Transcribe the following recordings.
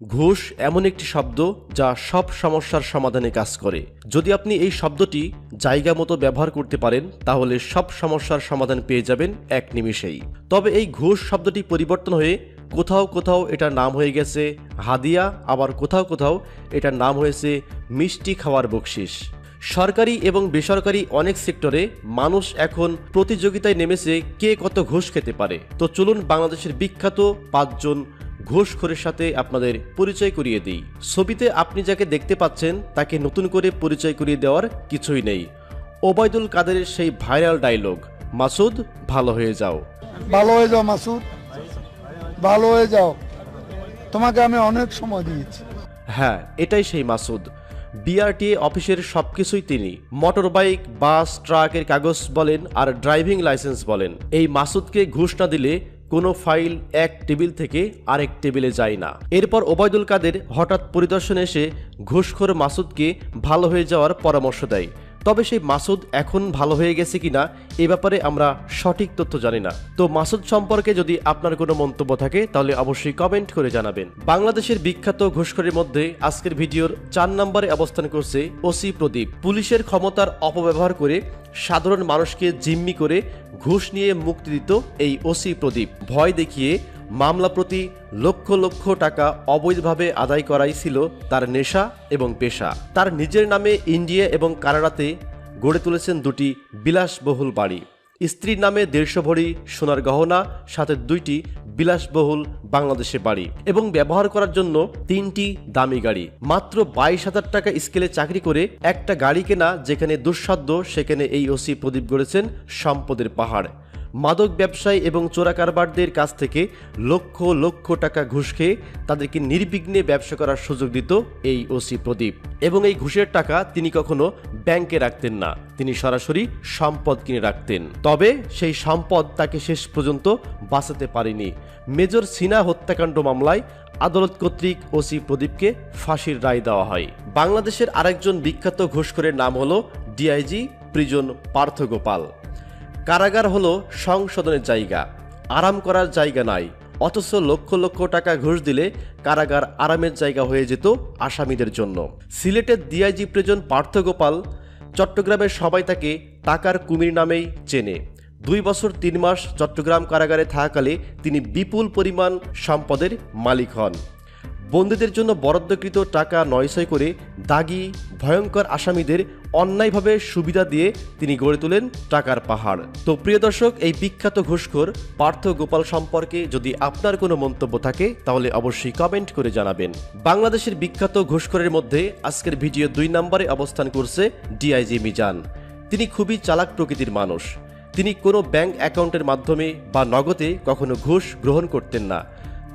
ঘুষ এমন একটি শব্দ যা সব সমস্যার সমাধানে কাজ করে। যদি আপনি এই শব্দটি জায়গা মতো ব্যবহার করতে পারেন তাহলে সব সমস্যার সমাধান পেয়ে যাবেন এক নিমিষেই। তবে এই ঘুষ শব্দটি পরিবর্তন হয়ে কোথাও কোথাও এটার নাম হয়ে গেছে হাদিয়া, আবার কোথাও কোথাও এটার নাম হয়েছে মিষ্টি খাওয়ার বকশিশ। সরকারি এবং বেসরকারি অনেক সেক্টরে মানুষ এখন প্রতিযোগিতায় নেমেছে কে কত ঘুষ খেতে পারে। তো চলুন বাংলাদেশের বিখ্যাত 5 জন ঘুষখোরের সাথে আপনাদের পরিচয় করিয়ে দিই। ছবিতে আপনি যাকে দেখতে পাচ্ছেন তাকে নতুন করে পরিচয় করিয়ে দেওয়ার কিছুই নেই। ওবায়দুল কাদেরের সেই ভাইরাল ডায়লগ, মাসুদ ভালো হয়ে যাও। ভালো হয়ে যাও মাসুদ, ভালো হয়ে যাও, তোমাকে আমি অনেক সময় দিয়েছি। হ্যাঁ, এটাই সেই মাসুদ। বিআরটিএ অফিসের সবকিছুই তিনি। মোটরবাইক, বাস, ট্রাকের কাগজ বলেন আর ড্রাইভিং লাইসেন্স বলেন, এই মাসুদকে ঘুষ না দিলে কোনো ফাইল এক টেবিল থেকে আরেক টেবিলে যায় না। এরপর ওবায়দুল কাদের হঠাৎ পরিদর্শনে এসে ঘুষখোর মাসুদকে ভালো হয়ে যাওয়ার পরামর্শ দেয়। তবে সেই মাসুদ এখন ভালো হয়ে গেছে কিনা এ ব্যাপারে আমরা সঠিক তথ্য জানি না। তো মাসুদ সম্পর্কে যদি আপনার কোনো মন্তব্য থাকে তাহলে অবশ্যই কমেন্ট করে জানাবেন। বাংলাদেশের বিখ্যাত ঘুষখোরের মধ্যে আজকের ভিডিওর 4 নম্বরে অবস্থান করছে ওসি প্রদীপ। পুলিশের ক্ষমতার অপব্যবহার করে সাধারণ মানুষকে জিম্মি করে ঘুষ নিয়ে মুক্তি দিত এই ওসি প্রদীপ। ভয় দেখিয়ে মামলা প্রতি লক্ষ লক্ষ টাকা অবৈধভাবে আদায় করাই ছিল তার নেশা এবং পেশা। তার নিজের নামে ইন্ডিয়া এবং কানাডাতে গড়ে তুলেছেন 2টি বিলাসবহুল বাড়ি, স্ত্রীর নামে 150 ভরি সোনার গহনা, সাথে 2টি বিলাসবহুল বাংলাদেশে বাড়ি এবং ব্যবহার করার জন্য 3টি দামি গাড়ি। মাত্র 22,000 টাকা স্কেলে চাকরি করে একটা গাড়ি কেনা যেখানে দুঃসাধ্য, সেখানে এই ওসি প্রদীপ গড়েছেন সম্পদের পাহাড়। মাদক ব্যবসায়ী এবং চোরা কারবারদের কাছ থেকে লক্ষ লক্ষ টাকা ঘুষ খেয়ে তাদেরকে নির্বিঘ্নে ব্যবসা করার সুযোগ দিত এই ওসি প্রদীপ। এবং এই ঘুষের টাকা তিনি কখনো ব্যাংকে রাখতেন না, তিনি সরাসরি সম্পদ কিনে রাখতেন। তবে সেই সম্পদ তাকে শেষ পর্যন্ত বাঁচাতে পারেনি। মেজর সিনহা হত্যাকাণ্ড মামলায় আদালত কর্তৃক ওসি প্রদীপকে ফাঁসির রায় দেওয়া হয়। বাংলাদেশের আরেকজন বিখ্যাত ঘুষখোরের নাম হলো ডিআইজি প্রিজন পার্থ গোপাল। কারাগার হলো সংশোধনের জায়গা, আরাম করার জায়গা নাই। অথচ লক্ষ লক্ষ টাকা ঘুষ দিলে কারাগার আরামের জায়গা হয়ে যেত আসামিদের জন্য। সিলেটের ডিআইজি প্রিজন পার্থ গোপাল, চট্টগ্রামের সবাই তাকে টাকার কুমির নামেই চেনে। 2 বছর 3 মাস চট্টগ্রাম কারাগারে থাকাকালে তিনি বিপুল পরিমাণ সম্পদের মালিক হন। বন্দীদের জন্য বরাদ্দকৃত টাকা নয়ছয় করে দাগি ভয়ঙ্কর আসামিদের অন্যায়ভাবে সুবিধা দিয়ে তিনি গড়ে তোলেন টাকার পাহাড়। তো প্রিয় দর্শক, এই বিখ্যাত ঘুষখোর পার্থ গোপাল সম্পর্কে যদি আপনার কোনো মন্তব্য থাকে তাহলে অবশ্যই কমেন্ট করে জানাবেন। বাংলাদেশের বিখ্যাত ঘুষখোরের মধ্যে আজকের ভিডিও 2 নম্বরে অবস্থান করছে ডিআইজি মিজান। তিনি খুবই চালাক প্রকৃতির মানুষ। তিনি কোনো ব্যাংক অ্যাকাউন্টের মাধ্যমে বা নগদে কখনো ঘুষ গ্রহণ করতেন না।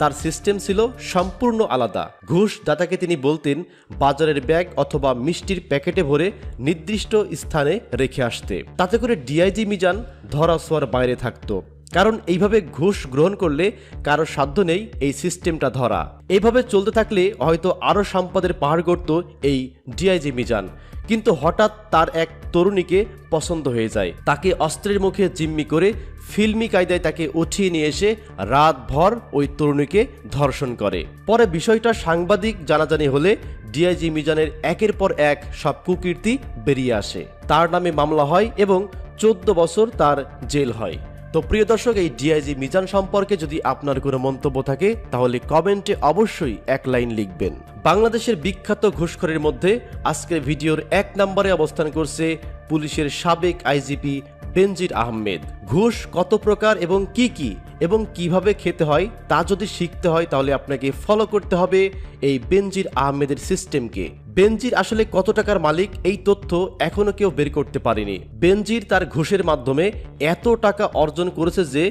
তার সিস্টেম ছিল সম্পূর্ণ আলাদা। ঘুষ দাতাকে তিনি বলতেন বাজারের ব্যাগ অথবা মিষ্টির প্যাকেটে ভরে নির্দিষ্ট স্থানে রেখে আসতে। তাতে করে ডিআইজি মিজান ধরা ছোঁয়ার বাইরে থাকত, কারণ এইভাবে ঘুষ গ্রহণ করলে কারো সাধ্য নেই এই সিস্টেমটা ধরা। এইভাবে চলতে থাকলে হয়তো আরও সম্পদের পাহাড় গড়ত এই ডিআইজি মিজান। কিন্তু হঠাৎ তার এক তরুণীকে পছন্দ হয়ে যায়। তাকে অস্ত্রের মুখে জিম্মি করে ফিল্মি কায়দায় তাকে উঠিয়ে নিয়ে এসে রাতভর ওই তরুণীকে ধর্ষণ করে। পরে বিষয়টা সাংবাদিক জানাজানি হলে ডিআইজি মিজানের একের পর এক সব কুকীর্তি বেরিয়ে আসে। তার নামে মামলা হয় এবং 14 বছর তার জেল হয়। তো প্রিয় দর্শক, এই ডিআইজি মিজান সম্পর্কে যদি আপনার কোনো মন্তব্য থাকে তাহলে কমেন্টে অবশ্যই 1 লাইন লিখবেন। বাংলাদেশের বিখ্যাত ঘুষখোরের মধ্যে আজকের ভিডিওর 1 নম্বরে অবস্থান করছে পুলিশের সাবেক আইজিপি বেনজির আহমেদ। ঘুষ কত প্রকার এবং কি এবং কিভাবে খেতে হয় তা যদি শিখতে হয় তাহলে আপনাকে ফলো করতে হবে এই বেনজির আহমেদের সিস্টেমকে। বেনজির আসলে কত টাকার মালিক এই তথ্য এখনো কেউ বের করতে পারেনি। বেনজির তার ঘুষের মাধ্যমে এত টাকা অর্জন করেছে যে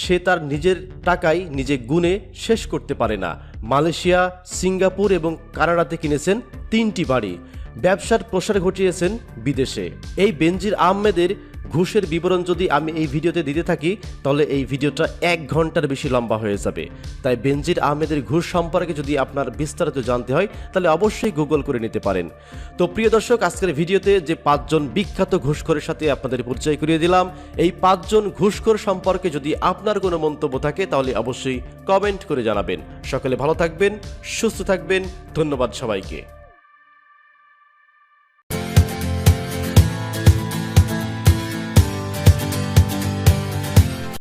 সে তার নিজের টাকায় নিজে গুনে শেষ করতে পারে না। মালয়েশিয়া, সিঙ্গাপুর এবং কানাডাতে কিনেছেন 3টি বাড়ি, ব্যবসার প্রসার ঘটিয়েছেন বিদেশে। এই বেনজির আহমেদের ঘুষের বিবরণ যদি আমি এই ভিডিওতে দিতে থাকি তাহলে এই ভিডিওটা 1 ঘন্টার বেশি লম্বা হয়ে যাবে। তাই বেনজির আহমেদের ঘুষ সম্পর্কে যদি আপনার বিস্তারিত জানতে হয় তাহলে অবশ্যই গুগল করে নিতে পারেন। তো প্রিয় দর্শক, আজকের ভিডিওতে যে 5 জন বিখ্যাত ঘুষখোরের সাথে আপনাদের পরিচয় করিয়ে দিলাম, এই 5 জন ঘুষখোর সম্পর্কে যদি আপনার কোনো মন্তব্য থাকে তাহলে অবশ্যই কমেন্ট করে জানাবেন। সকলে ভালো থাকবেন, সুস্থ থাকবেন, ধন্যবাদ সবাইকে।